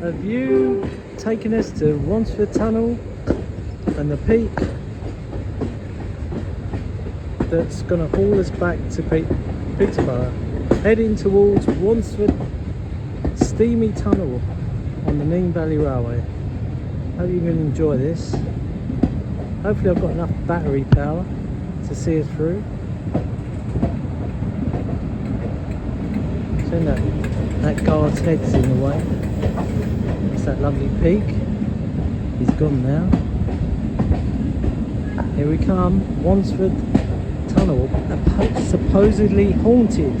a view taking us to Wansford Tunnel and the peak that's going to haul us back to Peterborough, heading towards Wansford Steamy Tunnel on the Nene Valley Railway. Hope you can enjoy this. Hopefully I've got enough battery power to see us through. So that guard's head's in the way. It's that lovely peak. He's gone now. Here we come, Wansford Tunnel, supposedly haunted.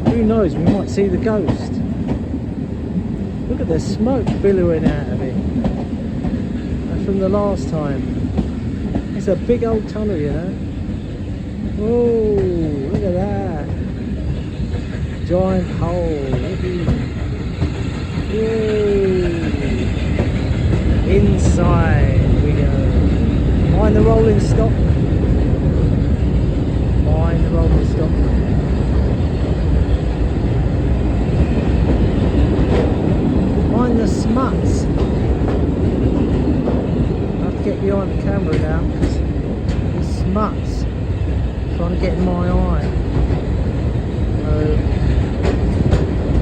Who knows, we might see the ghost. Look at the smoke billowing out of it. That's from the last time. It's a big old tunnel, you know. Whoa, look at that. Giant hole. Whoa. Inside we go. Mind the rolling stock. Mind the rolling stock. Mind the smuts. I have to get behind the camera now because the smuts trying to get in my eye.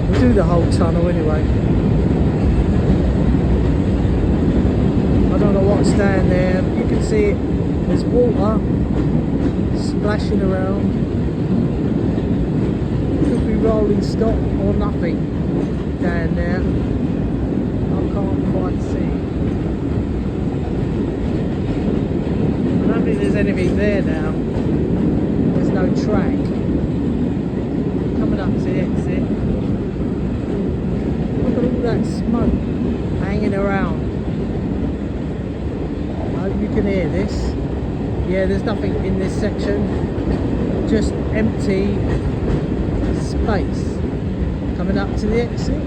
We'll do the whole tunnel anyway. I don't know what's down there. You can see it. There's water splashing around. Could be rolling stock or nothing down there. I can't quite see. I don't think there's anything there now. There's no track. Coming up to the exit. Look at all that smoke hanging around. I hope you can hear this. Yeah, there's nothing in this section. Just empty space. Coming up to the exit.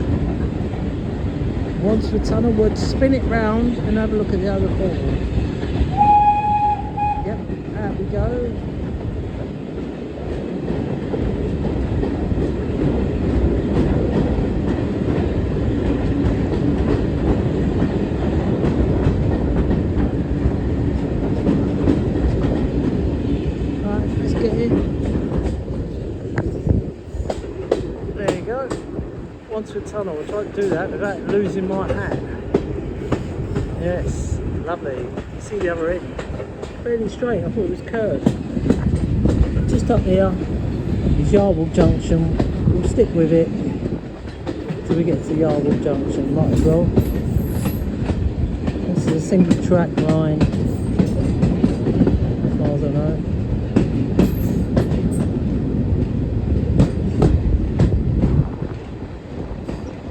Wansford Tunnel, we'll spin it round and have a look at the other portal. Yep, out we go. Right, let's get in. There you go. Wansford Tunnel. I'll try to do that without losing my hat. Yes, lovely. See the other end. Fairly straight. I thought it was curved. Just up here is Yarwell Junction. We'll stick with it till we get to Yarwell Junction. Might as well. This is a single track line, as far as I know.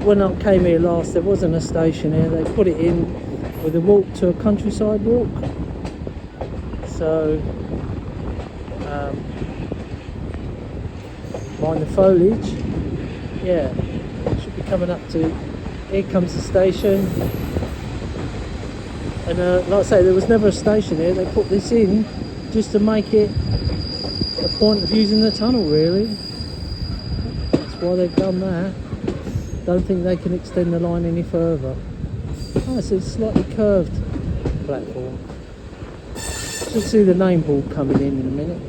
When I came here last, there wasn't a station here. They put it in with a walk to a countryside walk. So, mind the foliage. Yeah, should be coming up to. Here comes the station. And like I say, there was never a station here. They put this in just to make it a point of using the tunnel, really. That's why they've done that. Don't think they can extend the line any further. Oh, it's a slightly curved platform. Should see the name board coming in a minute.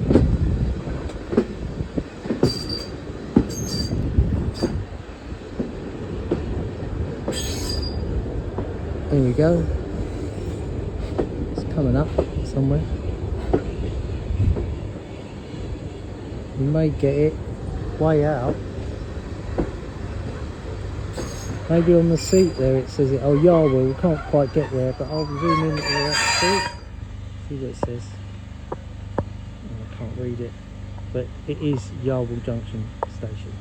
There we go. It's coming up somewhere. You may get it way out. Maybe on the seat there it says it. Oh, Yarwell, we can't quite get there, but I'll zoom in to that seat. See what it says. Oh, I can't read it, but it is Yarwell Junction Station.